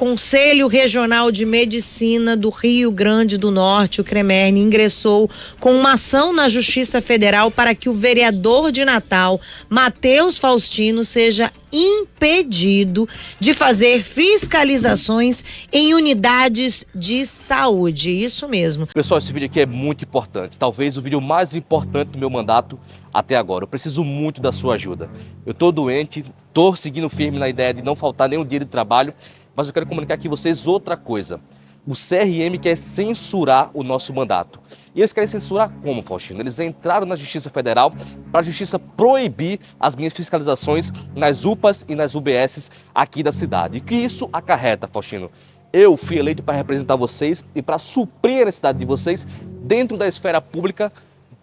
Conselho Regional de Medicina do Rio Grande do Norte, o CREMERNE, ingressou com uma ação na Justiça Federal para que o vereador de Natal, Matheus Faustino, seja impedido de fazer fiscalizações em unidades de saúde. Isso mesmo. Pessoal, esse vídeo aqui é muito importante. Talvez o vídeo mais importante do meu mandato até agora. Eu preciso muito da sua ajuda. Eu tô doente, tô seguindo firme na ideia de não faltar nenhum dia de trabalho, mas eu quero comunicar aqui a vocês outra coisa. O CRM quer censurar o nosso mandato. E eles querem censurar como, Faustino? Eles entraram na Justiça Federal para a Justiça proibir as minhas fiscalizações nas UPAs e nas UBSs aqui da cidade. E o que isso acarreta, Faustino? Eu fui eleito para representar vocês e para suprir a necessidade de vocês dentro da esfera pública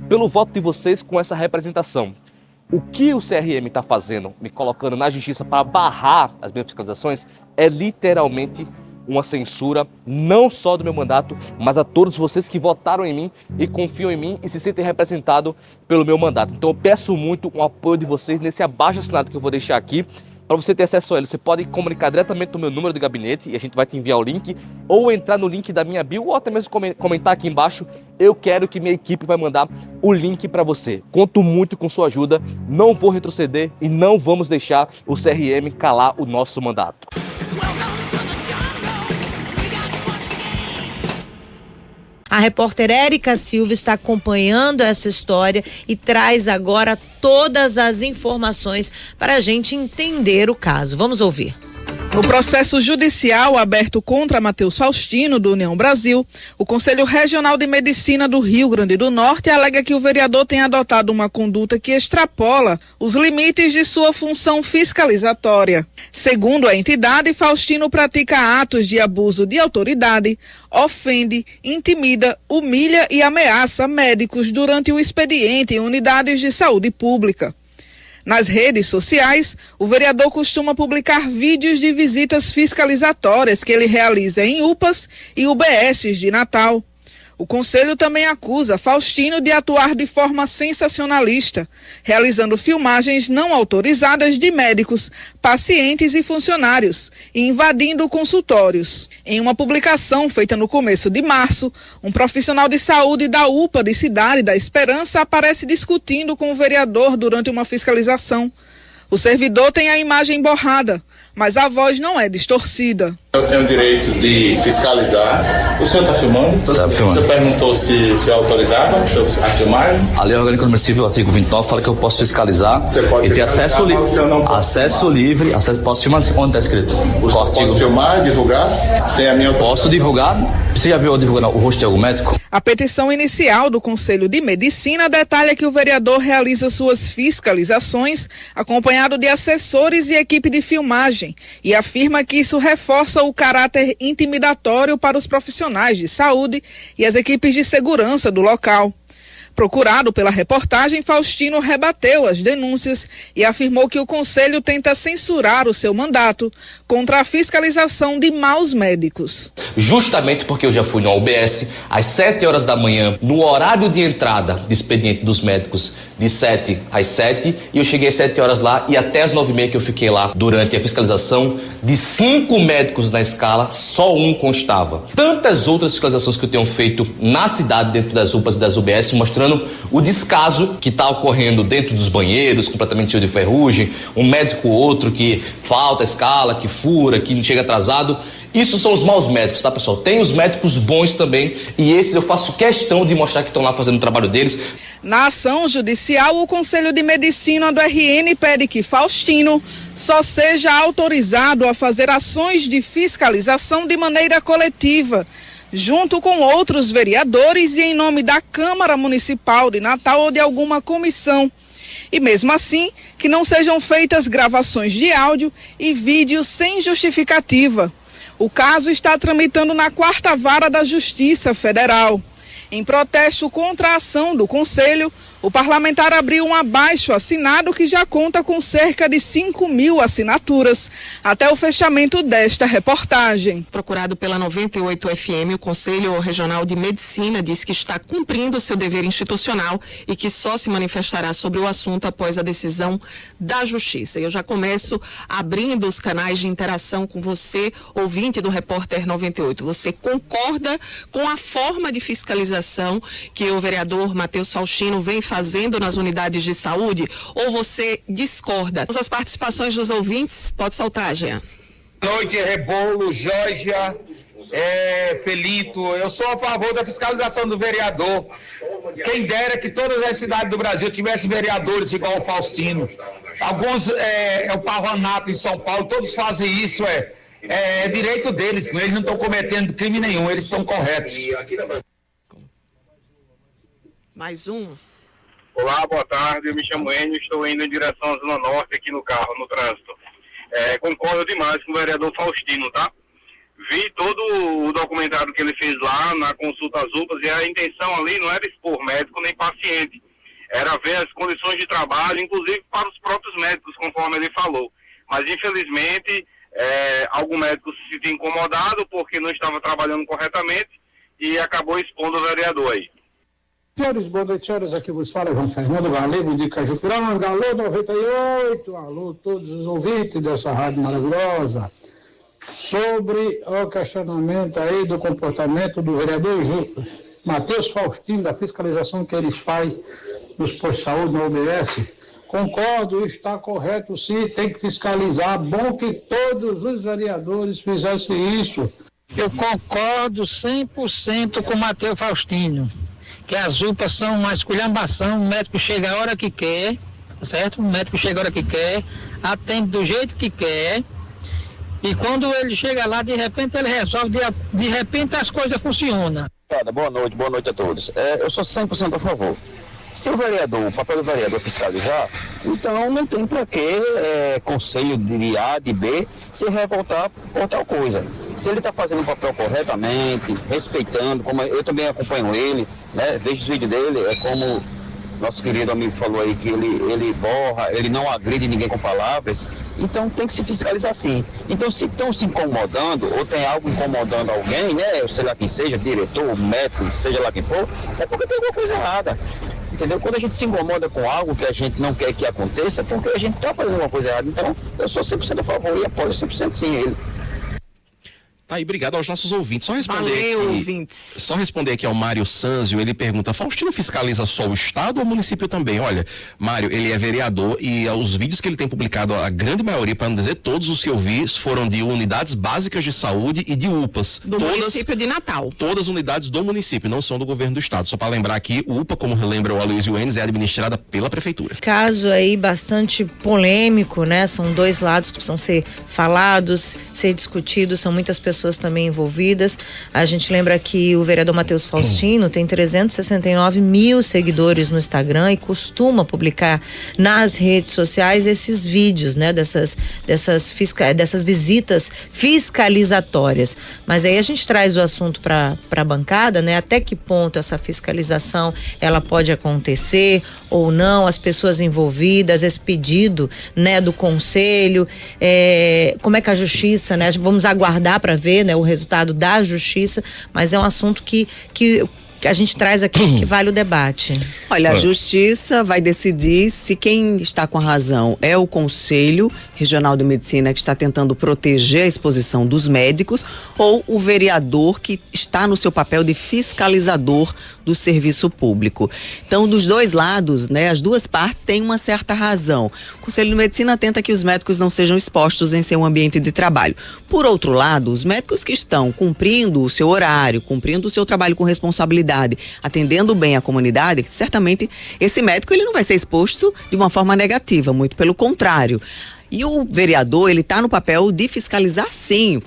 pelo voto de vocês com essa representação. O que o CRM está fazendo, me colocando na justiça para barrar as minhas fiscalizações, é literalmente uma censura, não só do meu mandato, mas a todos vocês que votaram em mim e confiam em mim e se sentem representados pelo meu mandato. Então eu peço muito o apoio de vocês nesse abaixo-assinado que eu vou deixar aqui, para você ter acesso a ele. Você pode comunicar diretamente no meu número de gabinete e a gente vai te enviar o link, ou entrar no link da minha bio, ou até mesmo comentar aqui embaixo. Eu quero que minha equipe vai mandar o link para você. Conto muito com sua ajuda, não vou retroceder e não vamos deixar o CRM calar o nosso mandato. A repórter Érica Silva está acompanhando essa história e traz agora todas as informações para a gente entender o caso. Vamos ouvir. No processo judicial aberto contra Matheus Faustino, do União Brasil, o Conselho Regional de Medicina do Rio Grande do Norte alega que o vereador tem adotado uma conduta que extrapola os limites de sua função fiscalizatória. Segundo a entidade, Faustino pratica atos de abuso de autoridade, ofende, intimida, humilha e ameaça médicos durante o expediente em unidades de saúde pública. Nas redes sociais, o vereador costuma publicar vídeos de visitas fiscalizatórias que ele realiza em UPAs e UBSs de Natal. O Conselho também acusa Faustino de atuar de forma sensacionalista, realizando filmagens não autorizadas de médicos, pacientes e funcionários, e invadindo consultórios. Em uma publicação feita no começo de março, um profissional de saúde da UPA de Cidade da Esperança aparece discutindo com o vereador durante uma fiscalização. O servidor tem a imagem borrada, mas a voz não é distorcida. Eu tenho o direito de fiscalizar. O senhor está filmando? Está filmando. O senhor perguntou se é autorizado a filmagem? A lei orgânica do município, o artigo 29, fala que eu posso fiscalizar e ter acesso livre. Acesso livre, posso filmar onde está escrito. O senhor pode filmar, divulgar, sem a minha autorização? Posso divulgar. Você já viu eu divulgar o rosto de algum médico? A petição inicial do Conselho de Medicina detalha que o vereador realiza suas fiscalizações acompanhado de assessores e equipe de filmagem e afirma que isso reforça o caráter intimidatório para os profissionais de saúde e as equipes de segurança do local. Procurado pela reportagem, Faustino rebateu as denúncias e afirmou que o Conselho tenta censurar o seu mandato contra a fiscalização de maus médicos. Justamente porque eu já fui no UBS às 7 horas da manhã, no horário de entrada de expediente dos médicos, de 7 às 7, e eu cheguei às 7 horas lá e até às 9h30 que eu fiquei lá durante a fiscalização, de 5 médicos na escala, só um constava. Tantas outras fiscalizações que eu tenho feito na cidade, dentro das UPAs e das UBS, mostrando o descaso que está ocorrendo dentro dos banheiros, completamente cheio de ferrugem, um médico ou outro que falta a escala, que fura, que chega atrasado. Isso são os maus médicos, tá, pessoal? Tem os médicos bons também, e esses eu faço questão de mostrar que estão lá fazendo o trabalho deles. Na ação judicial, o Conselho de Medicina do RN pede que Faustino só seja autorizado a fazer ações de fiscalização de maneira coletiva, junto com outros vereadores e em nome da Câmara Municipal de Natal ou de alguma comissão. E mesmo assim, que não sejam feitas gravações de áudio e vídeo sem justificativa. O caso está tramitando na 4ª Vara da Justiça Federal. Em protesto contra a ação do Conselho, O parlamentar abriu um abaixo-assinado que já conta com cerca de 5.000 assinaturas. Até o fechamento desta reportagem. Procurado pela 98 FM, o Conselho Regional de Medicina diz que está cumprindo seu dever institucional e que só se manifestará sobre o assunto após a decisão da Justiça. Eu já começo abrindo os canais de interação com você, ouvinte do Repórter 98. Você concorda com a forma de fiscalização que o vereador Matheus Faustino vem fazendo nas unidades de saúde, ou você discorda? As participações dos ouvintes, pode soltar, Jean. Boa noite, Rebolo, Georgia, Felito. Eu sou a favor da fiscalização do vereador. Quem dera que todas as cidades do Brasil tivessem vereadores igual o Faustino. Alguns, o Pavanato em São Paulo, todos fazem isso, é direito deles, eles não estão cometendo crime nenhum, eles estão corretos. Mais um. Olá, boa tarde, eu me chamo Enio, estou indo em direção à Zona Norte aqui no carro, no trânsito. Concordo demais com o vereador Faustino, tá? Vi todo o documentário que ele fez lá na consulta às UPAs e a intenção ali não era expor médico nem paciente, era ver as condições de trabalho, inclusive para os próprios médicos, conforme ele falou. Mas infelizmente, algum médico se sentiu incomodado porque não estava trabalhando corretamente e acabou expondo o vereador aí. Senhores, boa noite, senhoras, aqui vos fala João Fernando Galego de Cajupiranga, alô 98, alô todos os ouvintes dessa rádio maravilhosa, sobre o questionamento aí do comportamento do vereador Matheus Faustino, da fiscalização que eles fazem nos postos de saúde na OBS. Concordo, está correto sim, tem que fiscalizar, bom que todos os vereadores fizessem isso. Eu concordo 100% com o Matheus Faustino, que as UPAs são uma esculhambação, o médico chega a hora que quer, certo? O médico chega a hora que quer, atende do jeito que quer, e quando ele chega lá, de repente ele resolve, de repente as coisas funcionam. Boa noite a todos. Eu sou 100% a favor. Se o papel do vereador é fiscalizar, então não tem para que conselho de A, de B, se revoltar por tal coisa. Se ele está fazendo o papel corretamente, respeitando, como eu também acompanho ele, né, vejo os vídeos dele, como nosso querido amigo falou aí, que ele borra, ele não agride ninguém com palavras, então tem que se fiscalizar sim. Então se estão se incomodando, ou tem algo incomodando alguém, né, sei lá quem seja, diretor, médico, seja lá quem for, é porque tem alguma coisa errada. Entendeu? Quando a gente se incomoda com algo que a gente não quer que aconteça, é porque a gente está fazendo uma coisa errada. Então, eu sou 100% a favor e apoio 100% sim ele. Tá aí, obrigado aos nossos ouvintes. Só responder aqui ao Mário Sanzio, ele pergunta, Faustino fiscaliza só o Estado ou o município também? Olha, Mário, ele é vereador e os vídeos que ele tem publicado, a grande maioria, para não dizer todos os que eu vi, foram de unidades básicas de saúde e de UPAs. Do município de Natal. Todas unidades do município, não são do governo do Estado. Só para lembrar aqui, o UPA, como relembra o Aloysio Enes, é administrada pela Prefeitura. Caso aí bastante polêmico, né? São dois lados que precisam ser falados, ser discutidos, são muitas pessoas também envolvidas. A gente lembra que o vereador Matheus Faustino tem 369 mil seguidores no Instagram e costuma publicar nas redes sociais esses vídeos, né, dessas visitas fiscalizatórias. Mas aí a gente traz o assunto para a bancada, né? Até que ponto essa fiscalização ela pode acontecer ou não, as pessoas envolvidas, esse pedido, né, do conselho, como é que a justiça, né? Vamos aguardar para ver, né, o resultado da justiça, mas é um assunto que a gente traz aqui, que vale o debate. Olha, a justiça vai decidir se quem está com a razão é o Conselho Regional de Medicina, que está tentando proteger a exposição dos médicos, ou o vereador, que está no seu papel de fiscalizador do serviço público. Então, dos dois lados, né, as duas partes têm uma certa razão. O Conselho de Medicina tenta que os médicos não sejam expostos em seu ambiente de trabalho. Por outro lado, os médicos que estão cumprindo o seu horário, cumprindo o seu trabalho com responsabilidade, atendendo bem a comunidade, certamente esse médico ele não vai ser exposto de uma forma negativa, muito pelo contrário. E o vereador, ele está no papel de fiscalizar sim,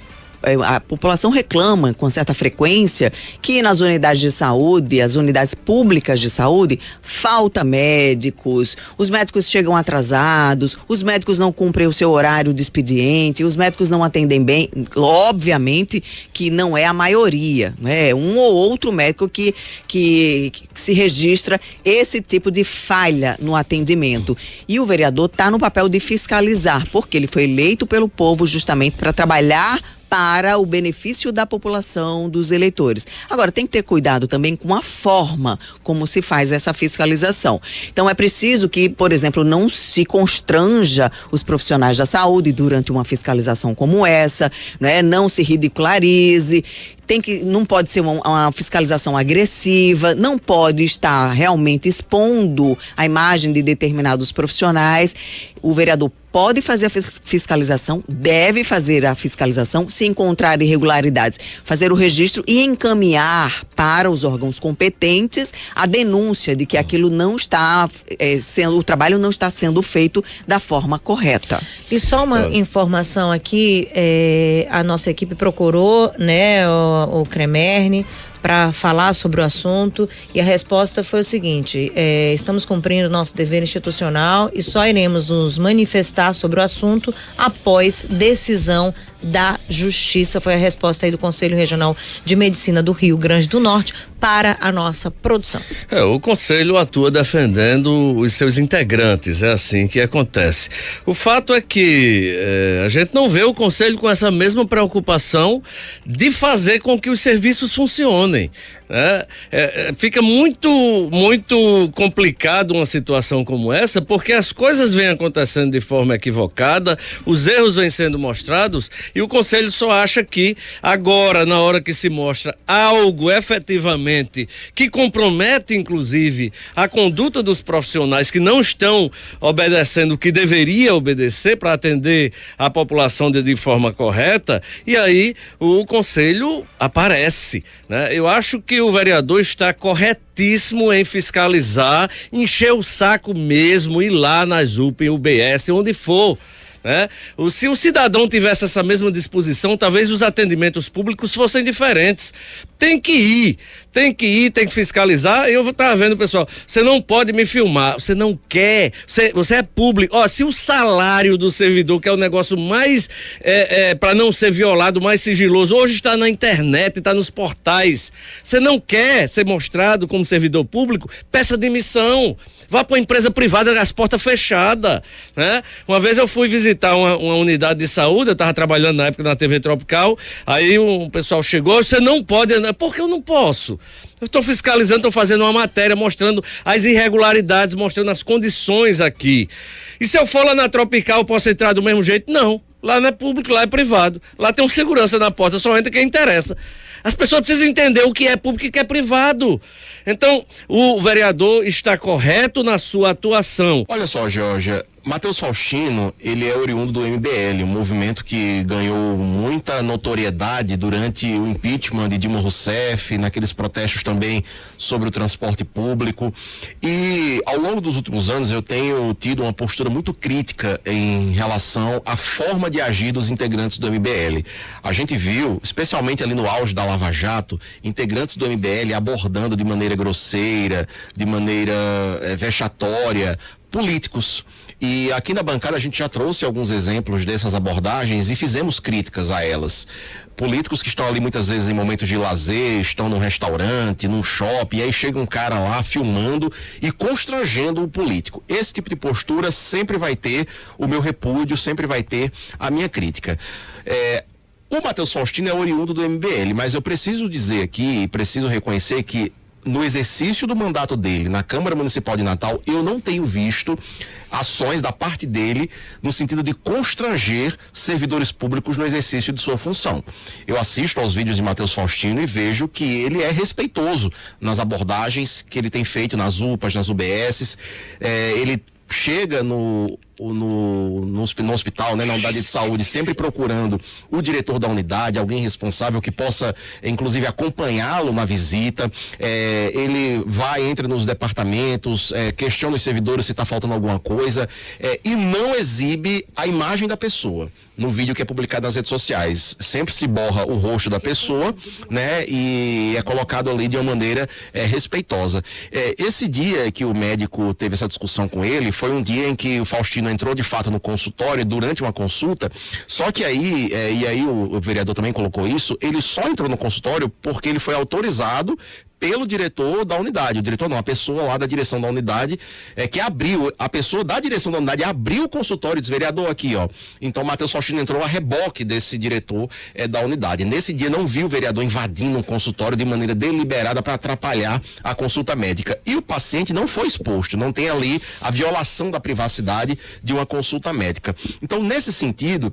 a população reclama com certa frequência que nas unidades de saúde, as unidades públicas de saúde, falta médicos, os médicos chegam atrasados, os médicos não cumprem o seu horário de expediente, os médicos não atendem bem. Obviamente que não é a maioria, né? Um ou outro médico que se registra esse tipo de falha no atendimento. E o vereador está no papel de fiscalizar, porque ele foi eleito pelo povo justamente para trabalhar para o benefício da população, dos eleitores. Agora, tem que ter cuidado também com a forma como se faz essa fiscalização. Então, é preciso que, por exemplo, não se constranja os profissionais da saúde durante uma fiscalização como essa, né? Não se ridicularize. Não pode ser uma fiscalização agressiva, não pode estar realmente expondo a imagem de determinados profissionais. O vereador pode fazer a fiscalização, deve fazer a fiscalização, se encontrar irregularidades, fazer o registro e encaminhar para os órgãos competentes a denúncia de que aquilo não está o trabalho não está sendo feito da forma correta. E só uma informação aqui, a nossa equipe procurou, né, o Cremerne para falar sobre o assunto e a resposta foi o seguinte: estamos cumprindo nosso dever institucional e só iremos nos manifestar sobre o assunto após decisão da Justiça. Foi a resposta aí do Conselho Regional de Medicina do Rio Grande do Norte para a nossa produção. O Conselho atua defendendo os seus integrantes, é assim que acontece. O fato é que a gente não vê o Conselho com essa mesma preocupação de fazer com que os serviços funcionem. Fica muito complicado uma situação como essa, porque as coisas vêm acontecendo de forma equivocada, os erros vêm sendo mostrados e o Conselho só acha que agora, na hora que se mostra algo efetivamente que compromete inclusive a conduta dos profissionais que não estão obedecendo o que deveria obedecer para atender a população de forma correta, e aí o Conselho aparece, né? Eu acho que o vereador está corretíssimo em fiscalizar, encher o saco mesmo, ir lá nas UPA, UBS, onde for, né? Se o cidadão tivesse essa mesma disposição, talvez os atendimentos públicos fossem diferentes. Tem que ir, tem que fiscalizar. Eu estava vendo, pessoal, você não pode me filmar, você não quer, você é público. Se o salário do servidor, que é o negócio mais, para não ser violado, mais sigiloso, hoje está na internet, está nos portais, você não quer ser mostrado como servidor público, peça demissão. Vá para uma empresa privada, as portas fechadas, né? Uma vez eu fui visitar uma unidade de saúde, eu estava trabalhando na época na TV Tropical, aí um pessoal chegou, você não pode andar. Por que eu não posso? Eu estou fiscalizando, estou fazendo uma matéria mostrando as irregularidades, mostrando as condições aqui. E se eu for lá na Tropical, eu posso entrar do mesmo jeito? Não. Lá não é público, lá é privado. Lá tem um segurança na porta, só entra quem interessa. As pessoas precisam entender o que é público e o que é privado. Então, o vereador está correto na sua atuação. Olha só, Georgia, Matheus Faustino, ele é oriundo do MBL, um movimento que ganhou muita notoriedade durante o impeachment de Dilma Rousseff, naqueles protestos também sobre o transporte público. E ao longo dos últimos anos eu tenho tido uma postura muito crítica em relação à forma de agir dos integrantes do MBL. A gente viu, especialmente ali no auge da Lava Jato, integrantes do MBL abordando de maneira grosseira, de maneira vexatória, políticos. E aqui na bancada a gente já trouxe alguns exemplos dessas abordagens e fizemos críticas a elas. Políticos que estão ali muitas vezes em momentos de lazer, estão num restaurante, num shopping, e aí chega um cara lá filmando e constrangendo o político. Esse tipo de postura sempre vai ter o meu repúdio, sempre vai ter a minha crítica. O Matheus Faustino é oriundo do MBL, mas eu preciso dizer aqui, preciso reconhecer que no exercício do mandato dele na Câmara Municipal de Natal, eu não tenho visto ações da parte dele no sentido de constranger servidores públicos no exercício de sua função. Eu assisto aos vídeos de Matheus Faustino e vejo que ele é respeitoso nas abordagens que ele tem feito nas UPAs, nas UBSs. Ele chega no no hospital, né, na unidade de saúde, sempre procurando o diretor da unidade, alguém responsável que possa, inclusive, acompanhá-lo na visita. Ele entra nos departamentos, questiona os servidores se está faltando alguma coisa, e não exibe a imagem da pessoa no vídeo que é publicado nas redes sociais. Sempre se borra o rosto da pessoa, né, e é colocado ali de uma maneira respeitosa. Esse dia que o médico teve essa discussão com ele foi um dia em que o Faustino entrou de fato no consultório durante uma consulta, só que aí, e aí o vereador também colocou isso, ele só entrou no consultório porque ele foi autorizado pelo diretor da unidade. O diretor não, a pessoa lá da direção da unidade que abriu, a pessoa da direção da unidade abriu o consultório e disse, vereador, aqui, ó. Então, Matheus Faustino entrou a reboque desse diretor da unidade. Nesse dia, não viu o vereador invadindo um consultório de maneira deliberada para atrapalhar a consulta médica. E o paciente não foi exposto, não tem ali a violação da privacidade de uma consulta médica. Então, nesse sentido,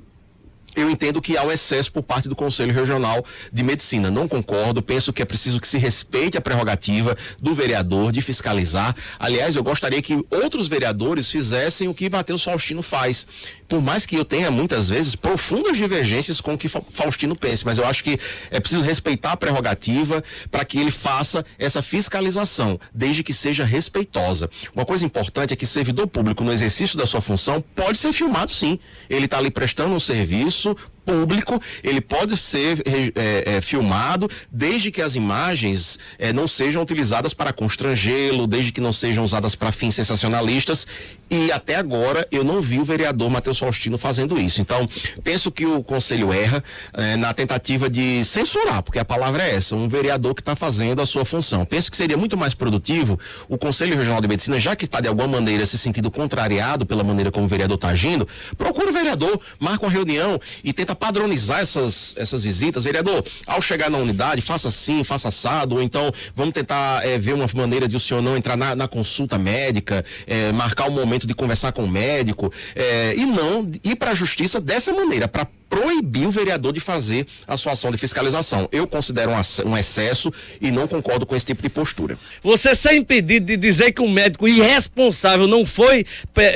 eu entendo que há um excesso por parte do Conselho Regional de Medicina. Não concordo, penso que é preciso que se respeite a prerrogativa do vereador de fiscalizar. Aliás, eu gostaria que outros vereadores fizessem o que Matheus Faustino faz. Por mais que eu tenha, muitas vezes, profundas divergências com o que Faustino pense, mas eu acho que é preciso respeitar a prerrogativa para que ele faça essa fiscalização, desde que seja respeitosa. Uma coisa importante é que servidor público, no exercício da sua função, pode ser filmado, sim. Ele está ali prestando um serviço público, ele pode ser filmado, desde que as imagens não sejam utilizadas para constrangê-lo, desde que não sejam usadas para fins sensacionalistas, e até agora eu não vi o vereador Matheus Faustino fazendo isso. Então, penso que o Conselho erra na tentativa de censurar, porque a palavra é essa, um vereador que está fazendo a sua função. Penso que seria muito mais produtivo o Conselho Regional de Medicina, já que está de alguma maneira se sentindo contrariado pela maneira como o vereador está agindo, procura o vereador, marca uma reunião e tenta padronizar essas visitas. Vereador, ao chegar na unidade, faça assim, faça assado, ou então vamos tentar ver uma maneira de o senhor não entrar na consulta médica, marcar um momento de conversar com o médico, e não ir para a justiça dessa maneira, para proibir o vereador de fazer a sua ação de fiscalização. Eu considero um excesso e não concordo com esse tipo de postura. Você ser impedido de dizer que um médico irresponsável não foi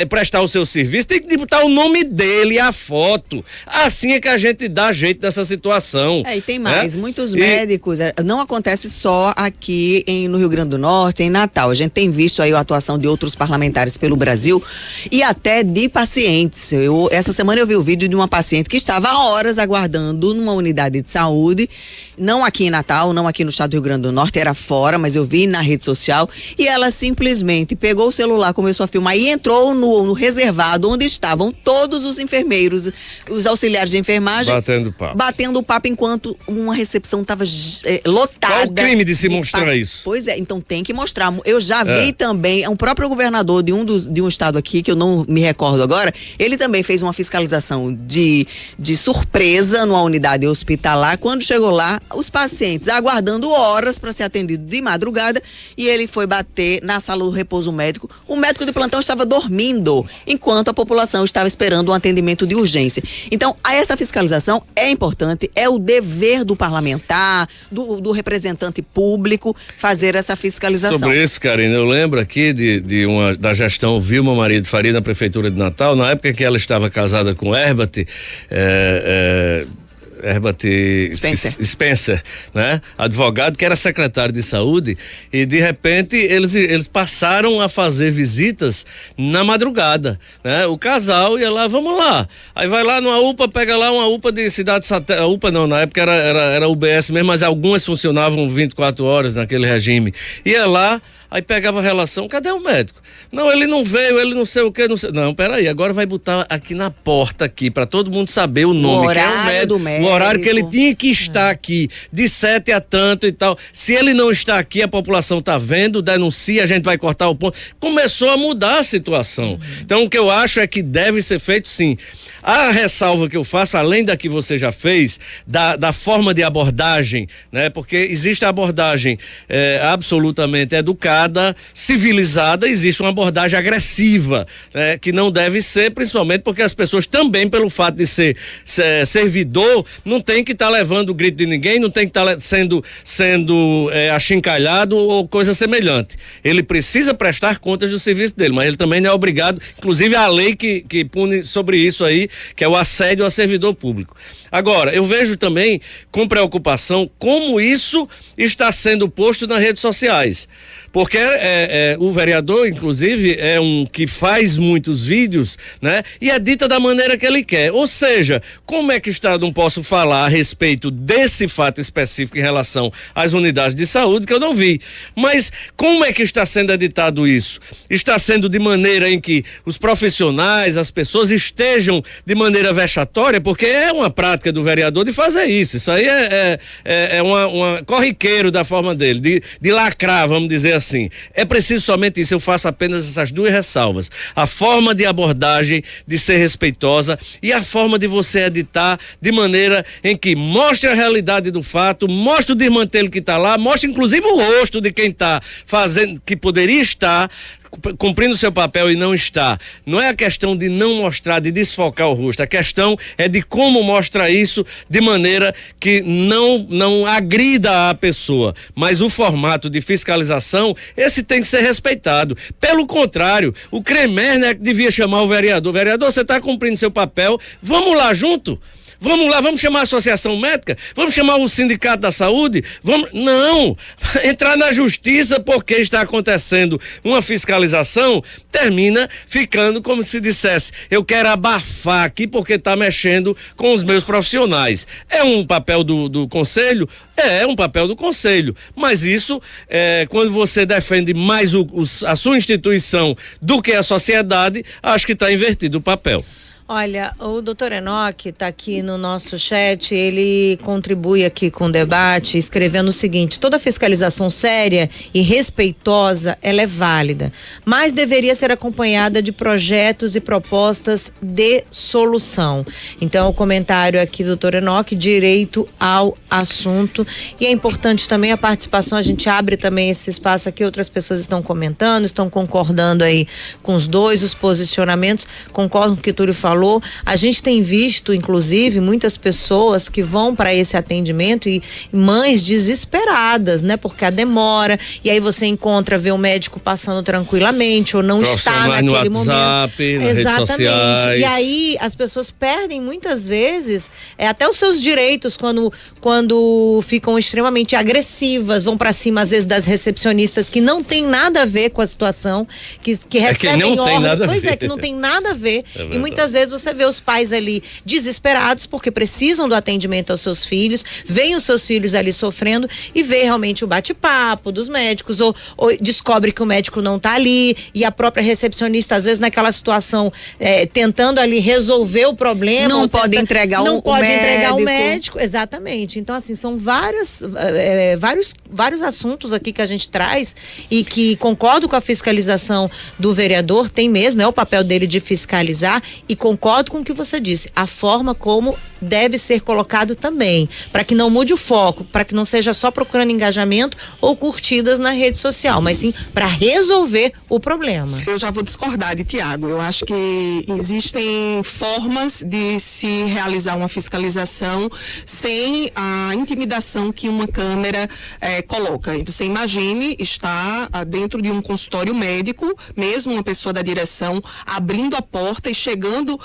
prestar o seu serviço, tem que botar o nome dele, a foto. Assim é que a gente dá jeito dessa situação. E tem mais, muitos médicos, não acontece só aqui no Rio Grande do Norte, em Natal. A gente tem visto aí a atuação de outros parlamentares pelo Brasil e até de pacientes. Essa semana eu vi o vídeo de uma paciente que estava há horas aguardando numa unidade de saúde, não aqui em Natal, não aqui no estado do Rio Grande do Norte, era fora, mas eu vi na rede social, e ela simplesmente pegou o celular, começou a filmar e entrou no reservado onde estavam todos os enfermeiros, os auxiliares de enfermagem, batendo papo enquanto uma recepção estava lotada. Qual o crime de se mostrar isso? Pois é, então tem que mostrar. Eu já vi também, um próprio governador de um estado aqui, que eu não me recordo agora, ele também fez uma fiscalização de surpresa numa unidade hospitalar. Quando chegou lá, os pacientes aguardando horas para ser atendido de madrugada, e ele foi bater na sala do repouso médico. O médico de plantão estava dormindo, enquanto a população estava esperando um atendimento de urgência. Então, essa fiscalização é importante, é o dever do parlamentar, do representante público, fazer essa fiscalização. Sobre isso, Karina, eu lembro aqui da gestão Vilma Maria de Faria na Prefeitura de Natal, na época que ela estava casada com Herbert Spencer, né? Advogado que era secretário de saúde, e de repente eles passaram a fazer visitas na madrugada, né? O casal ia lá, vamos lá, aí vai lá numa UPA, pega lá uma UPA de cidade satélite, a UPA não, na época era UBS mesmo, mas algumas funcionavam 24 horas naquele regime, ia lá, aí pegava a relação, cadê o médico? Não, ele não veio, ele não sei o que, não sei. Não, peraí, agora vai botar aqui na porta aqui, para todo mundo saber o nome, quem é o médico, o horário que ele tinha que estar aqui, de 7 a tanto e tal. Se ele não está aqui, a população está vendo, denuncia, a gente vai cortar o ponto. Começou a mudar a situação. Então, o que eu acho é que deve ser feito, sim. A ressalva que eu faço, além da que você já fez, da forma de abordagem, né? Porque existe a abordagem absolutamente educada, pegada civilizada, existe uma abordagem agressiva, né, que não deve ser, principalmente porque as pessoas também, pelo fato de ser servidor, não tem que estar levando o grito de ninguém, não tem que estar sendo achincalhado ou coisa semelhante. Ele precisa prestar contas do serviço dele, mas ele também não é obrigado, inclusive a lei que pune sobre isso aí, que é o assédio ao servidor público. Agora, eu vejo também com preocupação como isso está sendo posto nas redes sociais. Porque o vereador, inclusive, é um que faz muitos vídeos, né? E é dita da maneira que ele quer. Ou seja, como é que não posso falar a respeito desse fato específico em relação às unidades de saúde, que eu não vi. Mas como é que está sendo editado isso? Está sendo de maneira em que os profissionais, as pessoas estejam de maneira vexatória, porque é uma prática do vereador de fazer isso. Isso aí é uma corriqueiro da forma dele, de lacrar, vamos dizer assim. É preciso somente isso. Eu faço apenas essas duas ressalvas: a forma de abordagem, de ser respeitosa, e a forma de você editar de maneira em que mostre a realidade do fato, mostre o desmantelo que está lá, mostre inclusive o rosto de quem está fazendo, que poderia estar cumprindo seu papel e não está. Não é a questão de não mostrar, de desfocar o rosto. A questão é de como mostra isso de maneira que não agrida a pessoa. Mas o formato de fiscalização, esse tem que ser respeitado. Pelo contrário, o CREMER, né, devia chamar o vereador. Vereador, você está cumprindo seu papel, vamos lá junto? Vamos lá, vamos chamar a associação médica? Vamos chamar o sindicato da saúde? Não! Entrar na justiça porque está acontecendo uma fiscalização, termina ficando como se dissesse: eu quero abafar aqui porque está mexendo com os meus profissionais. É um papel do conselho? É um papel do conselho, mas isso, quando você defende mais a sua instituição do que a sociedade, acho que está invertido o papel. Olha, o doutor Enoque está aqui no nosso chat, ele contribui aqui com o debate, escrevendo o seguinte: toda fiscalização séria e respeitosa, ela é válida, mas deveria ser acompanhada de projetos e propostas de solução. Então, o comentário aqui do doutor Enoque, direito ao assunto, e é importante também a participação, a gente abre também esse espaço aqui, outras pessoas estão comentando, estão concordando aí com os posicionamentos, concordam com o que o Túlio falou. A gente tem visto, inclusive, muitas pessoas que vão para esse atendimento e mães desesperadas, né? Porque a demora, e aí você vê o médico passando tranquilamente ou não está naquele no WhatsApp, momento. Nas redes sociais. E aí as pessoas perdem muitas vezes até os seus direitos quando ficam extremamente agressivas, vão para cima às vezes das recepcionistas que não tem nada a ver com a situação, que recebem ordem. Pois é, que não tem nada a ver. E muitas vezes você vê os pais ali desesperados porque precisam do atendimento aos seus filhos, veem os seus filhos ali sofrendo e vê realmente o bate-papo dos médicos ou descobre que o médico não está ali e a própria recepcionista às vezes naquela situação tentando ali resolver o problema. Não pode entregar o médico. Exatamente. Então assim, são vários assuntos aqui que a gente traz e que concordo com a fiscalização do vereador, tem mesmo, é o papel dele de fiscalizar, e concordo com o que você disse, a forma como deve ser colocado também, para que não mude o foco, para que não seja só procurando engajamento ou curtidas na rede social, mas sim para resolver o problema. Eu já vou discordar de Tiago. Eu acho que existem formas de se realizar uma fiscalização sem a intimidação que uma câmera coloca. Então, você imagine estar dentro de um consultório médico, mesmo uma pessoa da direção abrindo a porta e chegando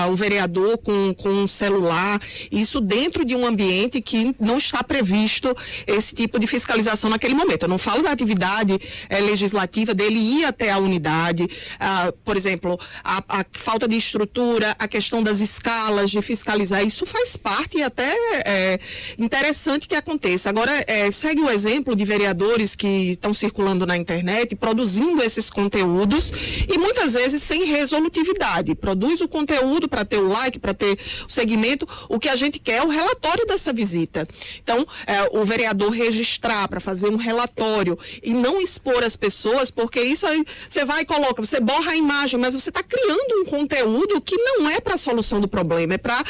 o vereador com um celular, isso dentro de um ambiente que não está previsto esse tipo de fiscalização naquele momento. Eu não falo da atividade legislativa dele ir até a unidade, por exemplo, a falta de estrutura, a questão das escalas, de fiscalizar, isso faz parte e até interessante que aconteça. Agora, segue o exemplo de vereadores que estão circulando na internet, produzindo esses conteúdos e muitas vezes sem resolutividade. Produz o conteúdo para ter o like, para ter o seguimento segmento, o que a gente quer é o relatório dessa visita. Então, o vereador registrar para fazer um relatório e não expor as pessoas, porque isso aí você vai e coloca, você borra a imagem, mas você está criando um conteúdo que não é para a solução do problema, é para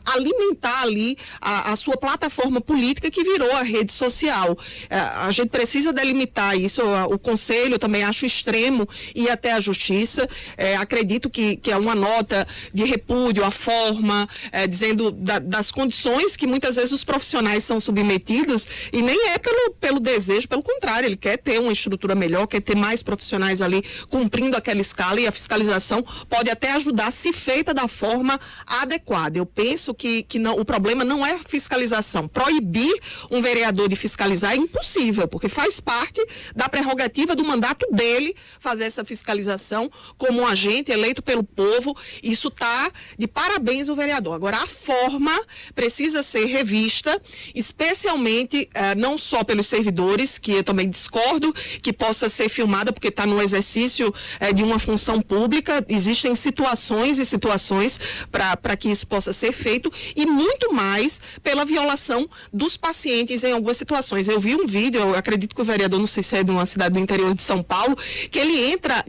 alimentar ali a sua plataforma política que virou a rede social. A gente precisa delimitar isso, o Conselho também acho extremo ir até a Justiça, acredito que é uma nota de repúdio à forma, dizendo das condições que muitas vezes os profissionais são submetidos, e nem é pelo desejo, pelo contrário, ele quer ter uma estrutura melhor, quer ter mais profissionais ali cumprindo aquela escala, e a fiscalização pode até ajudar se feita da forma adequada. Eu penso que não, o problema não é fiscalização. Proibir um vereador de fiscalizar é impossível, porque faz parte da prerrogativa do mandato dele fazer essa fiscalização como um agente eleito pelo povo. Isso está de parabéns o vereador. Agora, a forma precisa ser revista, especialmente não só pelos servidores, que eu também discordo que possa ser filmada, porque está no exercício de uma função pública. Existem situações e situações para que isso possa ser feito, e muito mais pela violação dos pacientes em algumas situações. Eu vi um vídeo, eu acredito que o vereador, não sei se é de uma cidade do interior de São Paulo, que ele entra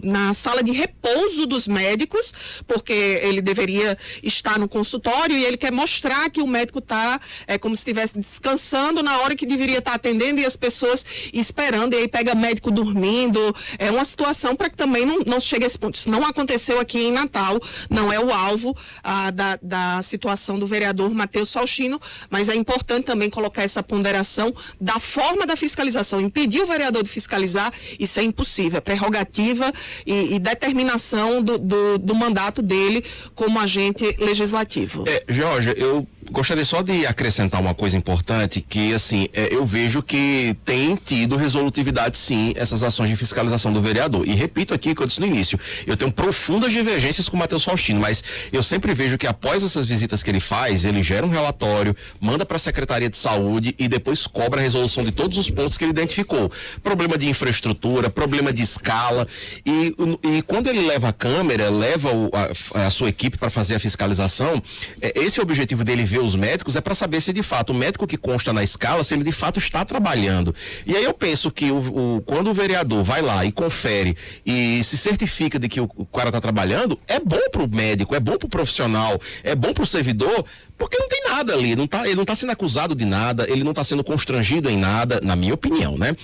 na sala de repouso dos médicos, porque ele deveria estar no consultório, e ele quer mostrar que o médico está como se estivesse descansando na hora que deveria estar atendendo, e as pessoas esperando, e aí pega médico dormindo. É uma situação para que também não chegue a esse ponto. Isso não aconteceu aqui em Natal, não é o alvo da situação do vereador Matheus Faustino, mas é importante também colocar essa ponderação da forma da fiscalização. Impedir o vereador de fiscalizar, isso é impossível, é prerrogativa e determinação do mandato dele como agente legislativo. Georgia, eu gostaria só de acrescentar uma coisa importante, que assim, eu vejo que tem tido resolutividade sim essas ações de fiscalização do vereador, e repito aqui o que eu disse no início, eu tenho profundas divergências com o Matheus Faustino, mas eu sempre vejo que após essas visitas que ele faz, ele gera um relatório, manda para a Secretaria de Saúde e depois cobra a resolução de todos os pontos que ele identificou. Problema de infraestrutura, problema de escala, e quando ele leva a câmera, leva a sua equipe para fazer a fiscalização, esse objetivo dele ver os médicos é para saber se de fato o médico que consta na escala, se ele de fato está trabalhando. E aí eu penso que quando o vereador vai lá e confere e se certifica de que o cara está trabalhando, é bom para o médico, é bom para o profissional, é bom para o servidor, porque não tem nada ali, ele não está sendo acusado de nada, ele não está sendo constrangido em nada, na minha opinião, né?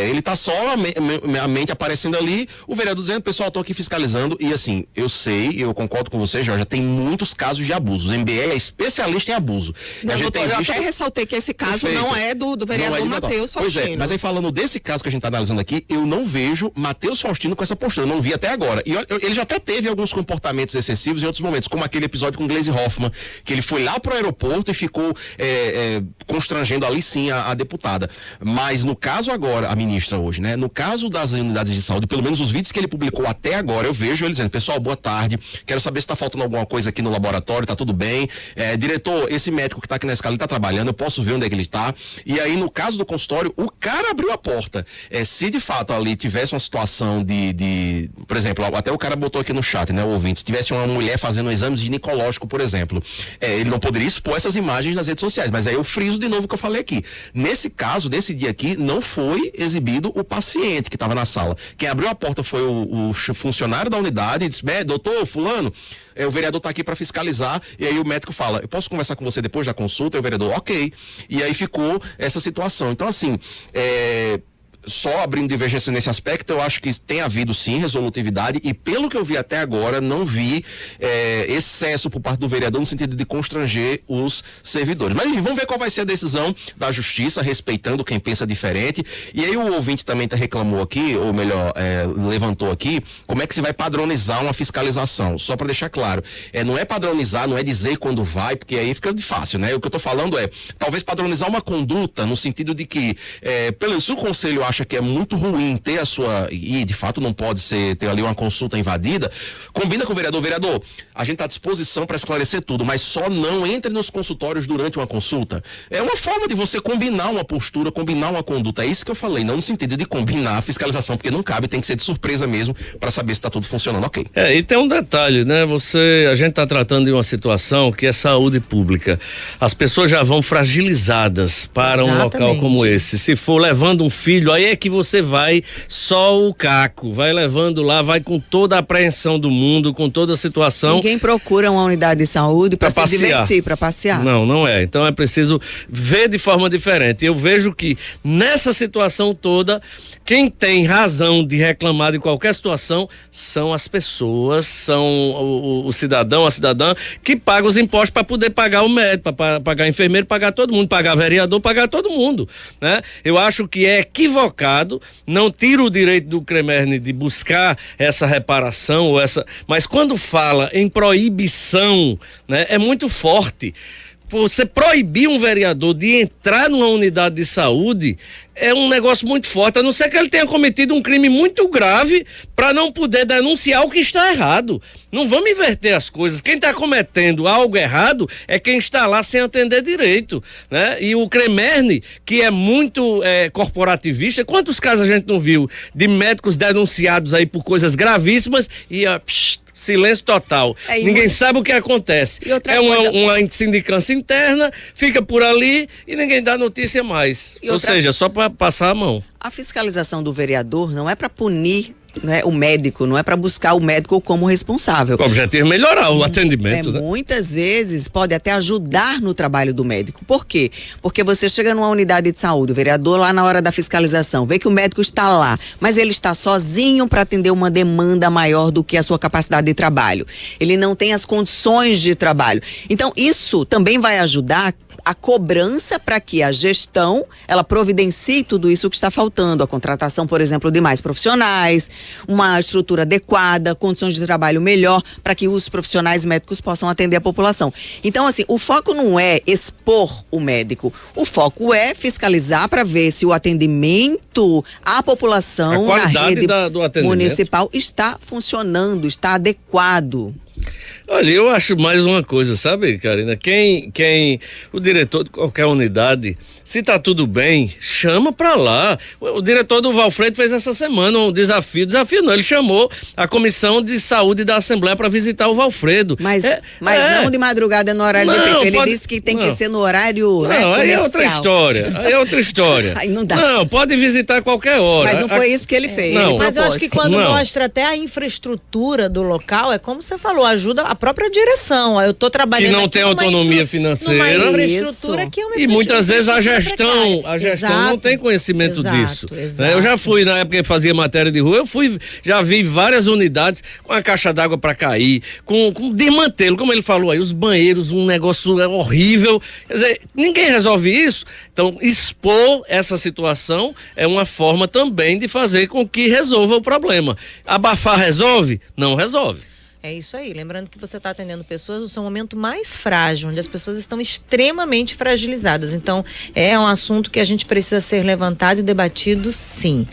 Ele está só a mente aparecendo ali, o vereador dizendo, pessoal, estou aqui fiscalizando, e assim, eu concordo com você, Jorge, tem muitos casos de abusos, o MBL é especialista em abuso. Não, doutor, eu até ressaltei que esse caso não é do vereador Matheus Faustino. Pois mas aí falando desse caso que a gente está analisando aqui, eu não vejo Matheus Faustino com essa postura, eu não vi até agora. E ele já até teve alguns comportamentos excessivos em outros momentos, como aquele episódio com Gleisi Hoffmann, que ele foi lá pro aeroporto e ficou constrangendo ali sim a deputada. Mas no caso agora, a ministra hoje, né? No caso das unidades de saúde, pelo menos os vídeos que ele publicou até agora, eu vejo ele dizendo, pessoal, boa tarde, quero saber se está faltando alguma coisa aqui no laboratório, tá tudo bem. Diretor, esse médico que está aqui na escala, ele tá trabalhando, eu posso ver onde é que ele está. E aí, no caso do consultório, o cara abriu a porta. Se de fato ali tivesse uma situação por exemplo, até o cara botou aqui no chat, né, o ouvinte, se tivesse uma mulher fazendo um exame ginecológico, por exemplo, ele não poderia expor essas imagens nas redes sociais, mas aí eu friso de novo o que eu falei aqui. Nesse caso, nesse dia aqui, não foi exibido o paciente que estava na sala. Quem abriu a porta foi o funcionário da unidade e disse, doutor, fulano, o vereador está aqui para fiscalizar, e aí o médico fala, eu posso conversar com você depois da consulta? E o vereador, ok. E aí ficou essa situação. Então, assim, só abrindo divergência nesse aspecto, eu acho que tem havido sim resolutividade, e pelo que eu vi até agora, não vi excesso por parte do vereador no sentido de constranger os servidores. Mas enfim, vamos ver qual vai ser a decisão da justiça, respeitando quem pensa diferente. E aí o ouvinte também reclamou aqui, ou melhor, levantou aqui, como é que se vai padronizar uma fiscalização. Só para deixar claro, não é padronizar, não é dizer quando vai, porque aí fica fácil, né? O que eu tô falando talvez padronizar uma conduta, no sentido de que, se o conselho acha que é muito ruim ter a sua, e de fato não pode ter ali uma consulta invadida, combina com o vereador. Vereador, a gente está à disposição para esclarecer tudo, mas só não entre nos consultórios durante uma consulta. É uma forma de você combinar uma postura, combinar uma conduta. É isso que eu falei, não no sentido de combinar a fiscalização, porque não cabe, tem que ser de surpresa mesmo para saber se está tudo funcionando ok. E tem um detalhe, né? A gente está tratando de uma situação que é saúde pública. As pessoas já vão fragilizadas para um local como esse. Se for levando um filho, aí é que você vai só o caco, vai levando lá, vai com toda a apreensão do mundo, com toda a situação. Ninguém procura uma unidade de saúde para se divertir, para passear. Não é. Então é preciso ver de forma diferente. Eu vejo que nessa situação toda, quem tem razão de reclamar de qualquer situação são as pessoas, são o cidadão, a cidadã que paga os impostos para poder pagar o médico, para pagar enfermeiro, pagar todo mundo, pagar vereador, pagar todo mundo, né? Eu acho que é equivocado, não tiro o direito do CREMERNE de buscar essa reparação mas quando fala em proibição, né, é muito forte. Você proibir um vereador de entrar numa unidade de saúde é um negócio muito forte, a não ser que ele tenha cometido um crime muito grave para não poder denunciar o que está errado. Não vamos inverter as coisas. Quem está cometendo algo errado é quem está lá sem atender direito, né? E o CREMERNE, que é muito corporativista, quantos casos a gente não viu de médicos denunciados aí por coisas gravíssimas e silêncio total. Ninguém sabe o que acontece. Uma sindicância interna, fica por ali e ninguém dá notícia mais. Ou seja, só para passar a mão. A fiscalização do vereador não é para punir, né, o médico, não é para buscar o médico como responsável. O objetivo é melhorar o atendimento, né? Muitas vezes pode até ajudar no trabalho do médico. Por quê? Porque você chega numa unidade de saúde, o vereador lá na hora da fiscalização, vê que o médico está lá, mas ele está sozinho para atender uma demanda maior do que a sua capacidade de trabalho. Ele não tem as condições de trabalho. Então, isso também vai ajudar a cobrança para que a gestão, ela providencie tudo isso que está faltando, a contratação, por exemplo, de mais profissionais, uma estrutura adequada, condições de trabalho melhor, para que os profissionais médicos possam atender a população. Então, assim, o foco não é expor o médico, o foco é fiscalizar para ver se o atendimento à população na rede municipal está funcionando, está adequado. Olha, eu acho mais uma coisa, sabe, Karina? O diretor de qualquer unidade, se tá tudo bem, chama pra lá. O diretor do Valfredo fez essa semana um desafio não, ele chamou a Comissão de Saúde da Assembleia para visitar o Valfredo. Mas não de madrugada no horário de pico, ele disse que tem que ser no horário, né, comercial. Aí é outra história. Aí não dá. Não, pode visitar a qualquer hora. Mas não foi isso que ele fez. Mas eu acho que quando mostra até a infraestrutura do local, é como você falou, ajuda a própria direção. Eu tô trabalhando que não tem autonomia financeira, numa infraestrutura que é uma e muitas vezes a gestão não tem conhecimento disso. Exato. Eu já fui, na época que fazia matéria de rua, já vi várias unidades com a caixa d'água para cair, com desmantelo, como ele falou aí, os banheiros, um negócio horrível. Quer dizer, ninguém resolve isso. Então, expor essa situação é uma forma também de fazer com que resolva o problema. Abafar resolve? Não resolve. É isso aí, lembrando que você está atendendo pessoas no seu momento mais frágil, onde as pessoas estão extremamente fragilizadas. Então, é um assunto que a gente precisa ser levantado e debatido, sim.